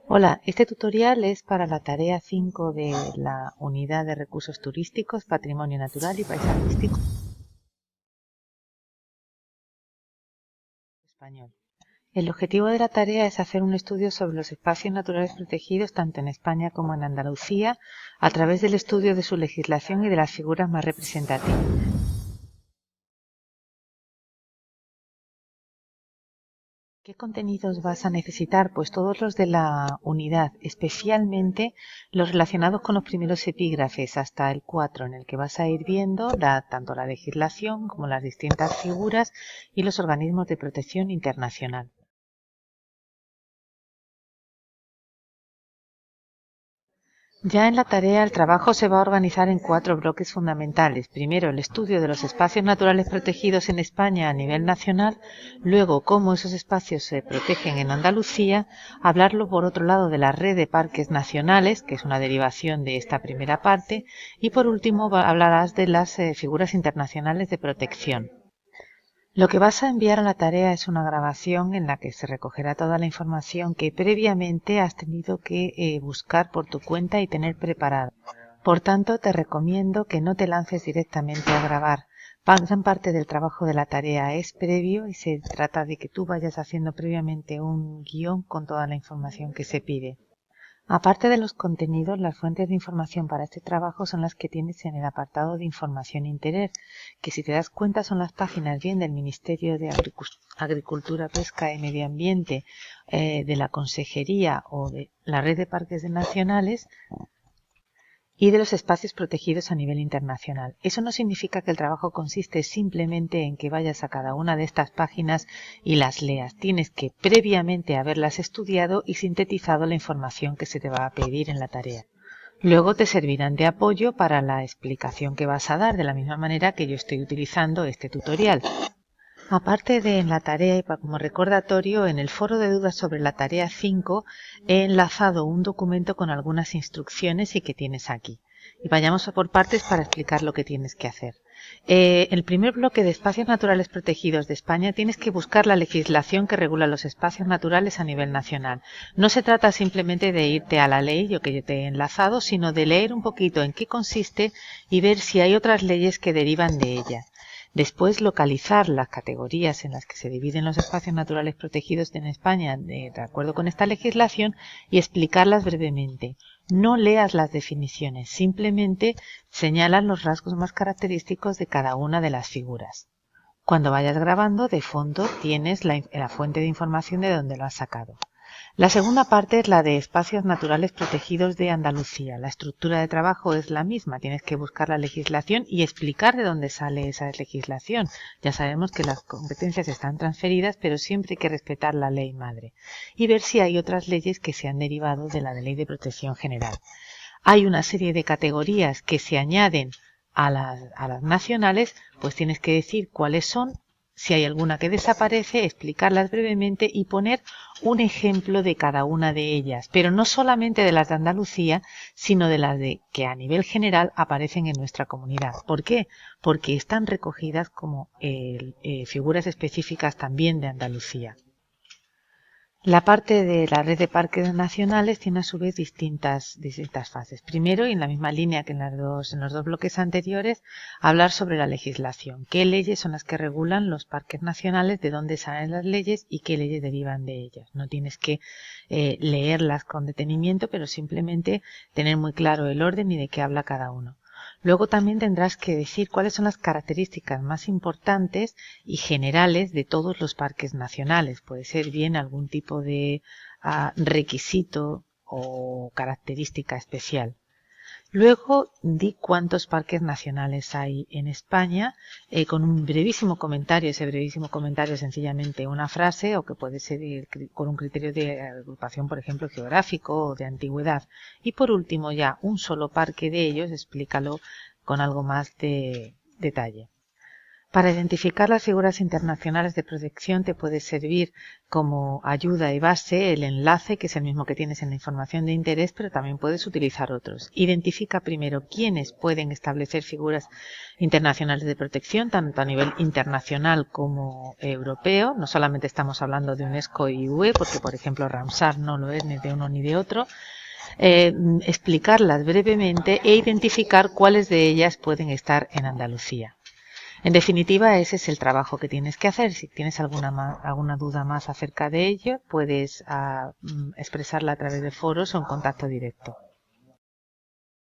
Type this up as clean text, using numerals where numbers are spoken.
Hola, este tutorial es para la tarea 5 de la Unidad de Recursos Turísticos, Patrimonio Natural y Paisajístico español. El objetivo de la tarea es hacer un estudio sobre los espacios naturales protegidos tanto en España como en Andalucía a través del estudio de su legislación y de las figuras más representativas. ¿Qué contenidos vas a necesitar? Pues todos los de la unidad, especialmente los relacionados con los primeros epígrafes hasta el 4, en el que vas a ir viendo tanto la legislación como las distintas figuras y los organismos de protección internacional. Ya en la tarea, el trabajo se va a organizar en 4 bloques fundamentales. Primero, el estudio de los espacios naturales protegidos en España a nivel nacional, luego, cómo esos espacios se protegen en Andalucía, hablarlo por otro lado de la red de parques nacionales, que es una derivación de esta primera parte, y por último hablarás de las figuras internacionales de protección. Lo que vas a enviar a la tarea es una grabación en la que se recogerá toda la información que previamente has tenido que buscar por tu cuenta y tener preparada. Por tanto, te recomiendo que no te lances directamente a grabar. Gran parte del trabajo de la tarea es previo y se trata de que tú vayas haciendo previamente un guión con toda la información que se pide. Aparte de los contenidos, las fuentes de información para este trabajo son las que tienes en el apartado de información interés, que si te das cuenta son las páginas bien del Ministerio de Agricultura, Pesca y Medio Ambiente, de la Consejería o de la Red de Parques Nacionales y de los espacios protegidos a nivel internacional. Eso no significa que el trabajo consiste simplemente en que vayas a cada una de estas páginas y las leas. Tienes que previamente haberlas estudiado y sintetizado la información que se te va a pedir en la tarea. Luego te servirán de apoyo para la explicación que vas a dar, de la misma manera que yo estoy utilizando este tutorial. Aparte de en la tarea y como recordatorio, en el foro de dudas sobre la tarea 5 he enlazado un documento con algunas instrucciones y que tienes aquí. Y vayamos por partes para explicar lo que tienes que hacer. El primer bloque de espacios naturales protegidos de España tienes que buscar la legislación que regula los espacios naturales a nivel nacional. No se trata simplemente de irte a la ley, yo que yo te he enlazado, sino de leer un poquito en qué consiste y ver si hay otras leyes que derivan de ella. Después, localizar las categorías en las que se dividen los espacios naturales protegidos en España de acuerdo con esta legislación y explicarlas brevemente. No leas las definiciones, simplemente señalan los rasgos más característicos de cada una de las figuras. Cuando vayas grabando, de fondo tienes la fuente de información de donde lo has sacado. La segunda parte es la de espacios naturales protegidos de Andalucía. La estructura de trabajo es la misma. Tienes que buscar la legislación y explicar de dónde sale esa legislación. Ya sabemos que las competencias están transferidas, pero siempre hay que respetar la ley madre. Y ver si hay otras leyes que se han derivado de la Ley de Protección General. Hay una serie de categorías que se añaden a las nacionales, pues tienes que decir cuáles son. Si hay alguna que desaparece, explicarlas brevemente y poner un ejemplo de cada una de ellas, pero no solamente de las de Andalucía, sino de las que a nivel general aparecen en nuestra comunidad. ¿Por qué? Porque están recogidas como figuras específicas también de Andalucía. La parte de la red de parques nacionales tiene a su vez distintas fases. Primero, y en la misma línea que en los dos bloques anteriores, hablar sobre la legislación. ¿Qué leyes son las que regulan los parques nacionales? ¿De dónde salen las leyes? ¿Y qué leyes derivan de ellas? No tienes que leerlas con detenimiento, pero simplemente tener muy claro el orden y de qué habla cada uno. Luego también tendrás que decir cuáles son las características más importantes y generales de todos los parques nacionales. Puede ser bien algún tipo de requisito o característica especial. Luego di cuántos parques nacionales hay en España, con un brevísimo comentario. Ese brevísimo comentario es sencillamente una frase o que puede ser con un criterio de agrupación, por ejemplo, geográfico o de antigüedad. Y por último, ya un solo parque de ellos, explícalo con algo más de detalle. Para identificar las figuras internacionales de protección te puede servir como ayuda y base el enlace, que es el mismo que tienes en la información de interés, pero también puedes utilizar otros. Identifica primero quiénes pueden establecer figuras internacionales de protección, tanto a nivel internacional como europeo. No solamente estamos hablando de UNESCO y UE, porque por ejemplo Ramsar no lo es ni de uno ni de otro. Explicarlas brevemente e identificar cuáles de ellas pueden estar en Andalucía. En definitiva, ese es el trabajo que tienes que hacer. Si tienes alguna duda más acerca de ello, puedes expresarla a través de foros o en contacto directo.